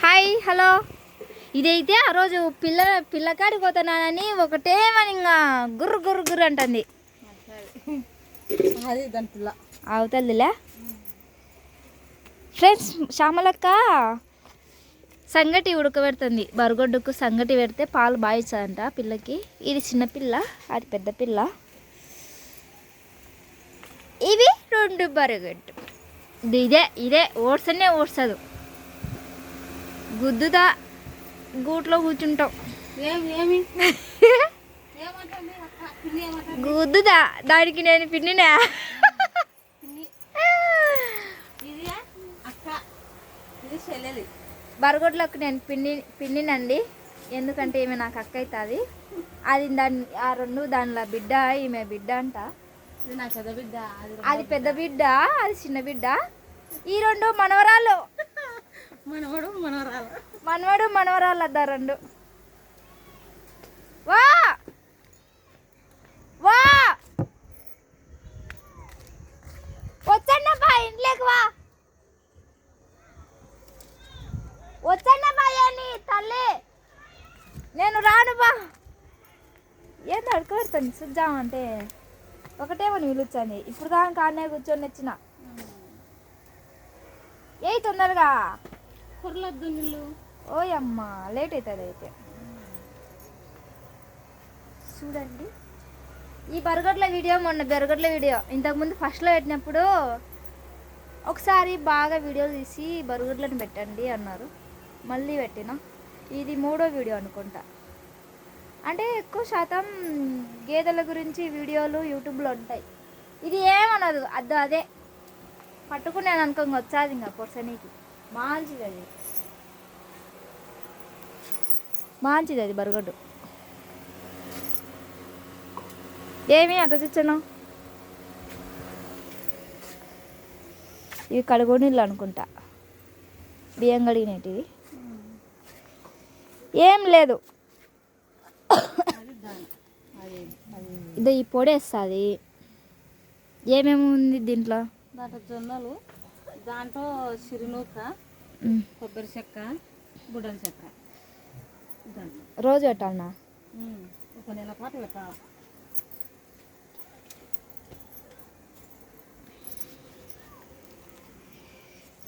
Hi hello. ఇదైతే ఆ రోజు పిల్లకాడికి పోతున్నానని ఒకటేమని ఇంకా గుర్రు గుర్రు గుర్రు అంటుంది. అది దాని పిల్ల అవుతుందిలే. ఫ్రెండ్స్, శ్యామలక్క సంగటి ఉడకబెడుతుంది. బరగొడ్డుకు సంగటి పెడితే పాలు బాగా ఇస్తుందంట పిల్లకి. ఇది చిన్నపిల్ల, అది పెద్ద పిల్ల. ఇవి రెండు బరగొడ్డు. ఇదే ఓడ్సనే ఓడ్సదు. గుద్దుదా గూట్లో కూర్చుంటాం. గుద్దుదా దానికి నేను పిన్నినా. బరగొడ్లకు నేను పిన్నినండి. ఎందుకంటే ఈమె నాకు అక్క అవుతుంది. అది ఆ రెండు దానిలో బిడ్డ, ఈమె బిడ్డ అంట. అది పెద్ద బిడ్డ, అది చిన్న బిడ్డ. ఈ రెండు మనవరాలు. మనవడు మనవరాలు అద్దా రెండు. వా వా వచ్చండి బా, ఇంట్లోకి వా. వచ్చండి బాయని తల్లి, నేను రాను బా. ఏంది అడుకోబెడుతుంది చూద్దామంటే ఒకటేమని పిలుస్తుంది. ఇప్పుడు దాకా కానే కూర్చొని వచ్చిన. ఏ తొందరగా కుర్రలొద్దు నీళ్ళు. ఓయమ్మా లేట్ అవుతుంది అయితే. చూడండి ఈ బరగడ్ల వీడియో, మొన్న బరగడ్ల వీడియో ఇంతకుముందు ఫస్ట్లో పెట్టినప్పుడు ఒకసారి బాగా వీడియోలు తీసి బరగడ్లను పెట్టండి అన్నారు. మళ్ళీ పెట్టిన. ఇది 3వ వీడియో అనుకుంటా. అంటే ఎక్కువ శాతం గేదెల గురించి వీడియోలు యూట్యూబ్లో ఉంటాయి. ఇది ఏమనదు, అదే పట్టుకున్నాను అనుకో వచ్చాది ఇంకా పొరసనీకి. మంచిది అది బరగడ్డు. ఏమి అట్ట చూచాను. ఇవి కడుగు నీళ్ళు అనుకుంటా, బియ్యం కడిగినవి. ఏం లేదు, ఇదో ఈ పొడి వేస్తుంది. ఏమేమి ఉంది దీంట్లో? దాంట్లో జొన్నలు, దాంట్లో సిరినూక, కొబ్బరి చెక్క, బుడ్డల చెక్క. రోజు పెట్టాలన్నా? ఒక నెల పాటు పెట్టాలి.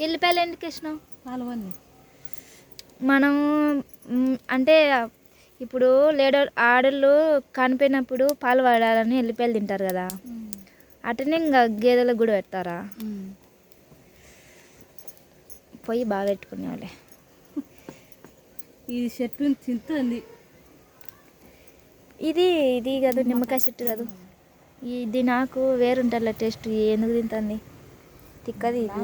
ఎల్లిపాయలు ఎందుకు వేసినావు? పాలవన్నీ మనం అంటే ఇప్పుడు ఆడళ్ళు కనిపోయినప్పుడు పాలు పడాలని ఎల్లిపాయలు తింటారు కదా, అటనే ఇంకా గేదెలకు కూడా పెడతారా? పొయ్యి బాగా పెట్టుకునేవాళ్ళే. ఇది చెట్టు తింటుంది. ఇది కాదు, నిమ్మకాయ చెట్టు కాదు. ఇది నాకు వేరుంటారులే టేస్ట్. ఎందుకు తింటుంది తిక్కది. ఇది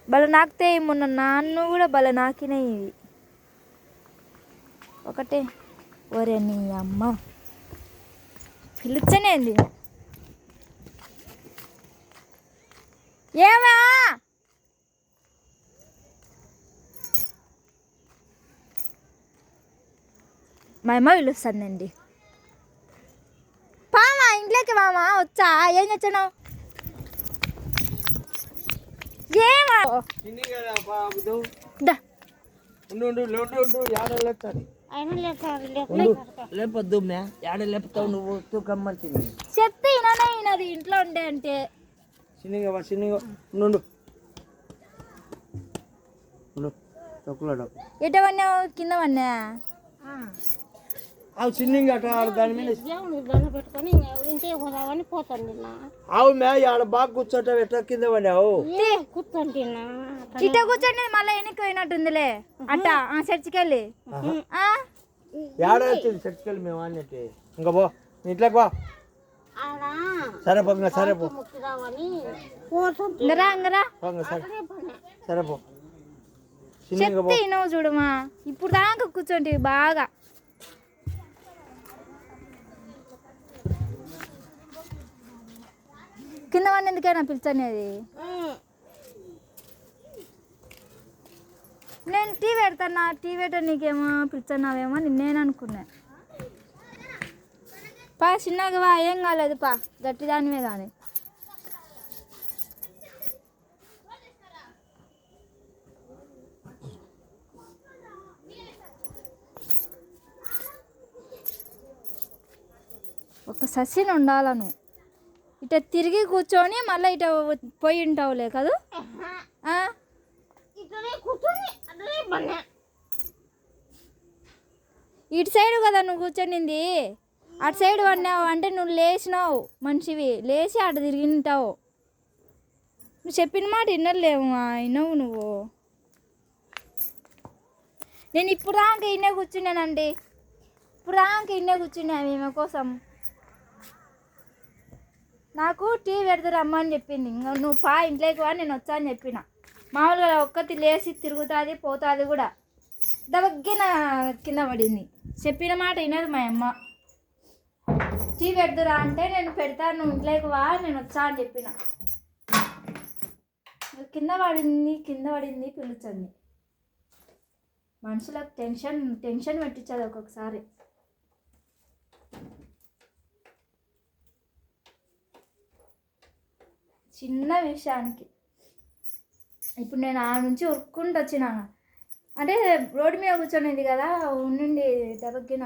భలే నాకుతే. మొన్న నాన్ను కూడా భలే నాకినాయి ఇవి ఒకటే. ఒరే నీ అమ్మ పిలుచనేంది ఏమా? మా అమ్మ పిలుస్తుందండి. పామా ఇంట్లోకి మామా వచ్చా? ఏం తెచ్చాను? ఏమా లేపొద్దు యాడ లేపుతావు నువ్వు? చెప్తే ఇనది ఇంట్లో ఉండే అంటే. ఎటవన్నా కింద వన్నా దాని మీద ఆవు మే ఆడ బాగా కూర్చోటం ఎట్లా కింద పడావు? ఇట కూర్చోండి మళ్ళీ వెనక్కి పోయినట్టుందిలే. అట్ట చర్చికి వెళ్ళి ఏడ చర్చికెళ్ళి మేము అన్నట్టు ఇంకా పో ఇంట్లోకి పో. సరే పో, సరే పో, సరే పో. చెప్తే నువ్వు చూడమా. ఇప్పుడు దాకా కూర్చోండి బాగా. కింద వాడిని ఎందుకైనా పిలిచనేది? నేను టీ పెడతాను. టీ పెట్ట నీకేమో పిలిచన్నావేమో నేను అనుకున్నా. పా చిన్నగా వా, ఏం కాలేదు పా, గట్టిదానివే కానీ. ఒక ససిన్ ఉండాలను ఇట తిరిగి కూర్చొని మళ్ళీ ఇట పోయి ఉంటావులే కదా ఆ? ఇటు సైడు కదా నువ్వు కూర్చొనింది అటు సైడ్ పడినావు అంటే నువ్వు లేచినావు మనిషివి లేచి అటు తిరిగి ఉంటావు నువ్వు చెప్పిన మాట వినలేము వినవు నువ్వు నేను ఇప్పుడు దాకా ఇన్నే కూర్చున్నానండి ఇప్పుడు దాకా ఇన్నే కూర్చున్నా ఈమె కోసం నాకు టీ పెడతారు రమ్మని చెప్పింది ఇంకా నువ్వు పా ఇంట్లోకి వా నేను వచ్చా అని చెప్పిన మామూలుగా ఒక్కటి లేచి తిరుగుతుంది పోతుంది కూడా దవగ్గిన కింద పడింది చెప్పిన మాట వినదు మా అమ్మ టీ పెడదురా అంటే నేను పెడతాను నువ్వు ఇంట్లోకి వా నేను వచ్చా అని చెప్పిన కింద పడింది పిలుచండి మనుషులకు టెన్షన్ పెట్టించదు ఒక్కొక్కసారి చిన్న విషయానికి ఇప్పుడు నేను ఆ నుంచి ఉరుక్కుంటూ వచ్చినా అంటే రోడ్డు మీద కూర్చొనింది కదా ఉండి దెబ్బకిన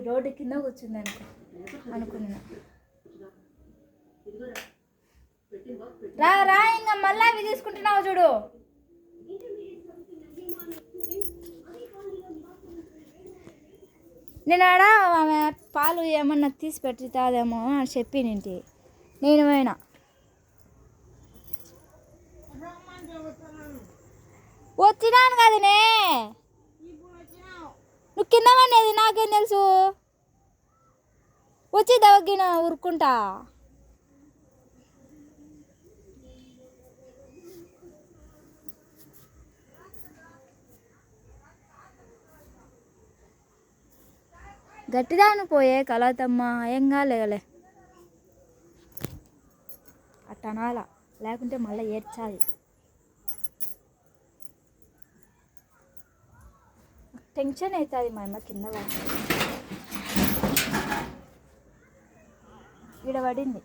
రోడ్డు కింద కూర్చుంది అనుకున్నా రా ఇంకా మళ్ళీ అవి తీసుకుంటున్నావు చూడు నేను ఆడ ఆమె పాలు ఏమన్నా తీసి పెట్టుతాదేమో అని చెప్పినింటి నేను పోయినా వచ్చినాను కదనే నువ్వు కింద పడినది నాకేం తెలుసు వచ్చి దవగిన ఊరుకుంటా గట్టిదాను పోయే కలవతమ్మా ఏం కాలేగలే అట్ట అనాల లేకుంటే మళ్ళీ ఏడ్చాలి టెన్షన్ అవుతుంది మా అమ్మ కింద ఈడ పడింది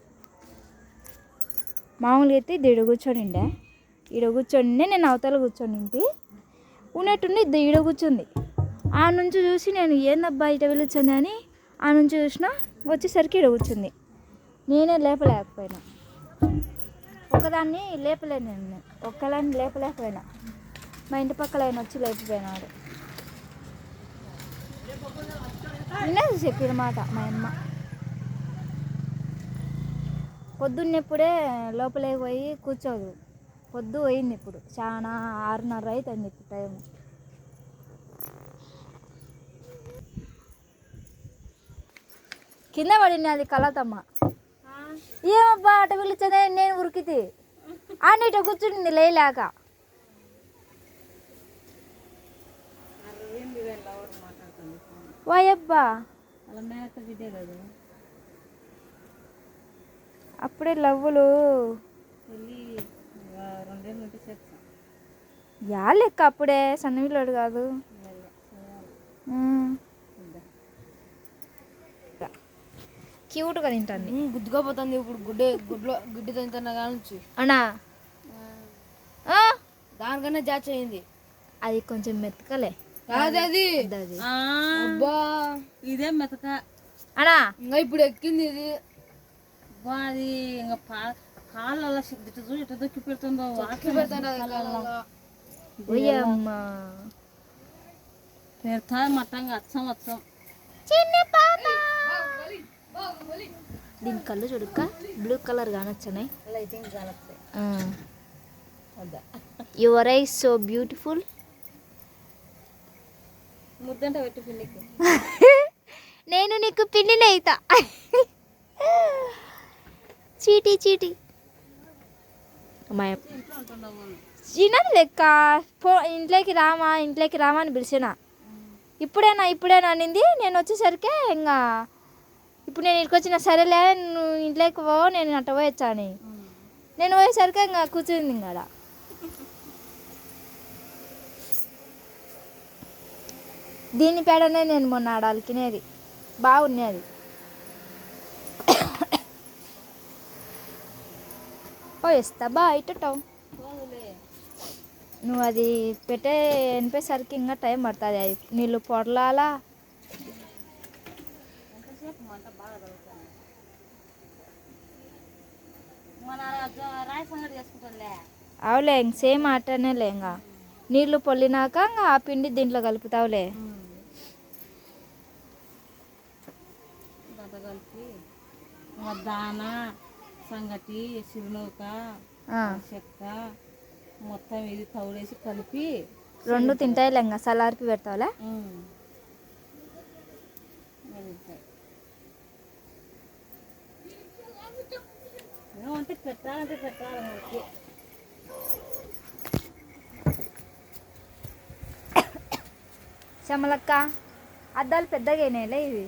మామూలుగా అయితే ఈడ కూర్చొనిండే ఈడ కూర్చొని నేను అవతల కూర్చొనింటి ఉన్నట్టుండి ఈడ కూర్చుంది ఆ నుంచి చూసి నేను ఏందబ్బా ఇట పిలుచుంది అని ఆ నుంచి చూసిన వచ్చేసరికి ఈడ కూర్చుంది నేనే లేపలేకపోయినా ఒకదాన్ని లేపలేను నేను ఒక్కదాన్ని లేపలేకపోయినా మా ఇంటి పక్కల ఆయన వచ్చి లేపిపోయినాడు నిన్నే చెప్పిన మాట మా అమ్మ పొద్దున్నప్పుడే లోపలికి పోయి కూర్చోదు పొద్దు పోయింది ఇప్పుడు చాలా 6:30 అవుతుంది ఇప్పుడు టైం కింద పడింది అది కలతమ్మ ఏమబ్బా అట పిలిచదే నేను ఉరికితే అని ఇట కూర్చుంది లేలాక వాయబ్బా అలా మేక బిడ్డే కదా అప్పుడే లవ్వులు వెళ్ళి 2 ఏళ్ళు ఉంటే చేస్తాం యా లెక్క అప్పుడే సన్నవిల్లాడు కాదు క్యూట్గా తింటాను గుద్దుగా పోతుంది ఇప్పుడు గుడ్డి తింటున్నా కానుంచి అన్నా దానికన్నా జాచ్ అయింది అది కొంచెం మెత్తకలే అది అబ్బా ఇదే మెతక అన్నా ఇంకా ఇప్పుడు ఎక్కింది ఇది అది ఇంకా కాళ్ళు అలా ఇట్లా దొక్కి పెడుతుందో ఓయమ్మా పెడతా మట్టంగా అచ్చం చిన్ని పాప దీని కళ్ళు చూడుక్క బ్లూ కలర్ కానొచ్చాయి లైటింగ్ కానొస్తాయి యువర్ ఐస్ సో బ్యూటిఫుల్ ముద్దంట పెట్టి పిల్లికి నేను నీకు పిల్లిని అవుతా చీటీ అమ్మాయి చిన్నది లెక్క ఇంట్లోకి రామా అని పిలిచిన ఇప్పుడేనా అనింది నేను వచ్చేసరికి ఇంకా ఇప్పుడు నేను ఇక్కడికి వచ్చిన సరేలే నువ్వు ఇంట్లోకి పో నేను అట్ట పోయొచ్చా అని నేను పోయేసరికి ఇంకా కూర్చుంది ఇంకా దీని పేడనే నేను మొన్న ఆడాలికినేది బాగున్నది పోయేస్తా బయట నువ్వు అది ఎనిపేసరికి ఇంకా టైం పడుతుంది అది నీళ్ళు పొరలాలా మన రాయి సంగటి చేసుకుంటానులే. అవులే ఇంక సేమ్ అట్టనేలే ఇంకా నీళ్ళు పొల్లినాక ఇంకా ఆ పిండి దీంట్లో కలుపుతావులే. దాంట్లో కలిపి ఇంకా దాన సంగటి సిరునూక చెక్క మొత్తం ఇది తౌడేసి కలిపి రెండు తింటాయిలే ఇంకా సలార్పి పెడతావులే. ఏమంటే పెట్టాలంటే పెట్టాలి. శ్యామలక్క అద్దాలు పెద్దగా అయినాయిలే ఇవి.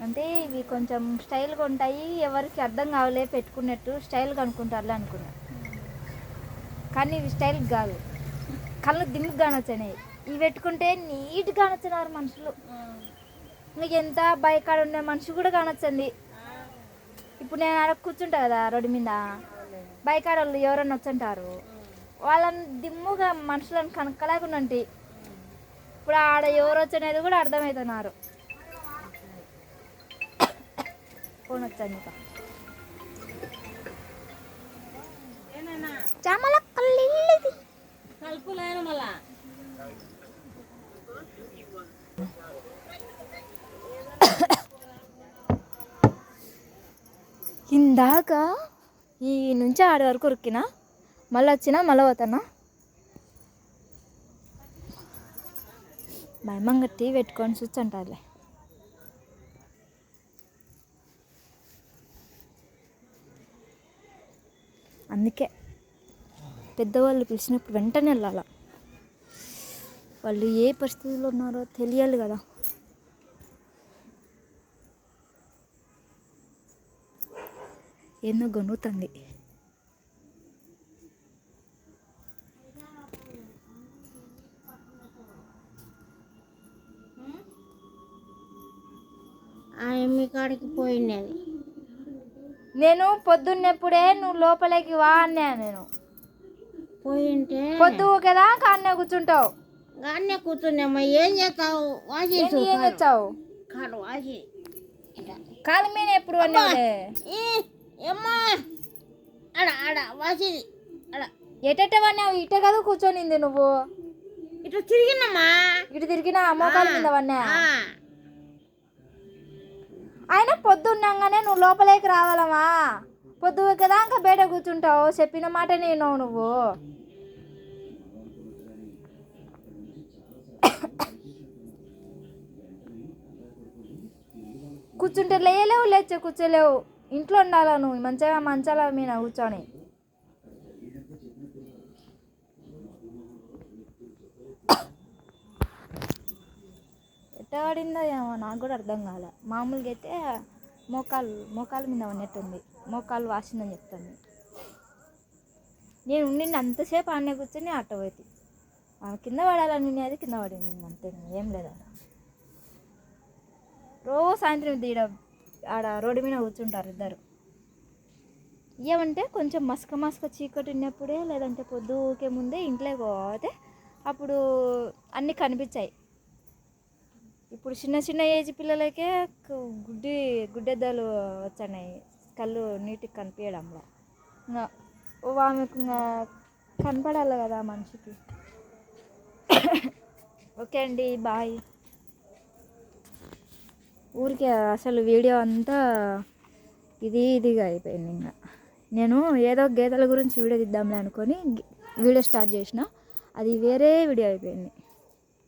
అంటే ఇవి కొంచెం స్టైల్గా ఉంటాయి, ఎవరికి అర్థం కావలే పెట్టుకున్నట్టు స్టైల్గా అనుకుంటారులే అనుకున్నా. కానీ ఇవి స్టైల్ కాదు, కళ్ళు దిమ్ముకు కానొచ్చినాయి. ఇవి పెట్టుకుంటే నీట్గా కానొచ్చినారు మనుషులు. మీకు ఎంత బైకాడ ఉన్న మనిషి కూడా కానొచ్చింది. ఇప్పుడు నేను ఆడ కూర్చుంటా కదా రోడ్డు మీద, బైకాడ వాళ్ళు ఎవరన్నా వచ్చుంటారు, వాళ్ళని దిమ్ముగా మనుషులను కనక్కలేకుండా ఉంటాయి. ఇప్పుడు ఆడ ఎవరు వచ్చనేది కూడా అర్థమవుతున్నారు. ఫోన్ వచ్చాను ఇంకా కలుపులేను మళ్ళా. ఇందాక ఈ నుంచి ఆడి వరకు ఉరికినా, మళ్ళీ వచ్చినా మళ్ళీ పోతానా. భయమంగా టీ పెట్టుకొని స్విచ్ అంటారులే. అందుకే పెద్దవాళ్ళు పిలిచినప్పుడు వెంటనే వెళ్ళాల. వాళ్ళు ఏ పరిస్థితుల్లో ఉన్నారో తెలియాలి కదా. ఏందో గొనుగుతుంది. మీ కాడికి పోయినది నేను పొద్దున్నప్పుడే నువ్వు లోపలికి వా అన్నా. నేను పోయింటే పొద్దు కదా కాన్నే కూర్చుంటావు. గానే కూర్చున్నామ్మా. ఏం చేస్తావు? వాసి ఏం తెచ్చావు? కాడు వాసి కాలు మీద ఎప్పుడు అన్నావులే. ఏమ్మా అడ ఆడ వాసి అడ ఎటెట్ట వన్నావు? ఇట కదా కూర్చొనింది నువ్వు. ఇట్లా తిరిగినమ్మా. ఇటు తిరిగినా మోకాలు మీద వన్నా. అయినా పొద్దున్నాగానే నువ్వు లోపలికి రావాలమ్మా. పొద్దు కదా ఇంకా బయట కూర్చుంటావు. చెప్పిన మాట నేను నువ్వు కూర్చుంటే లేలేవు, లేచే కూర్చోలేవు. ఇంట్లో ఉండాలా నువ్వు మంచిగా మంచాల మీద కూర్చొని. ఎట్ట పడిందో ఏమో నాకు కూడా అర్థం కాలే. మామూలుగా అయితే మోకాల మీద ఉన్నట్టుంది. మోకాలు వాసిందని చెప్తుంది. నేను ఉండి అంతసేపు ఆడనే కూర్చొని అట్ట పోయి కింద పడాలని అది కింద పడింది. అంతే, ఏం లేదు. రోజు సాయంత్రం తీయడ ఆడ రోడ్డు మీద కూర్చుంటారు ఇద్దరు. ఏమంటే కొంచెం మసక చీకటి ఉన్నప్పుడే, లేదంటే పొద్దుకే ముందే ఇంట్లోకి పోతే అప్పుడు అన్నీ కనిపించాయి. ఇప్పుడు చిన్న ఏజ్ పిల్లలకే గుడ్డెద్దాలు వచ్చాయి. కళ్ళు నీటికి కనిపించడంలో ఇంకా ఆమెకు ఇంకా కనపడాలి కదా మనిషికి. ఓకే అండి, బాయ్. ఊరికే అసలు వీడియో అంతా ఇదిగా అయిపోయింది. ఇంకా నేను ఏదో గీతల గురించి వీడియో తీద్దాంలే అనుకొని వీడియో స్టార్ట్ చేసిన, అది వేరే వీడియో అయిపోయింది.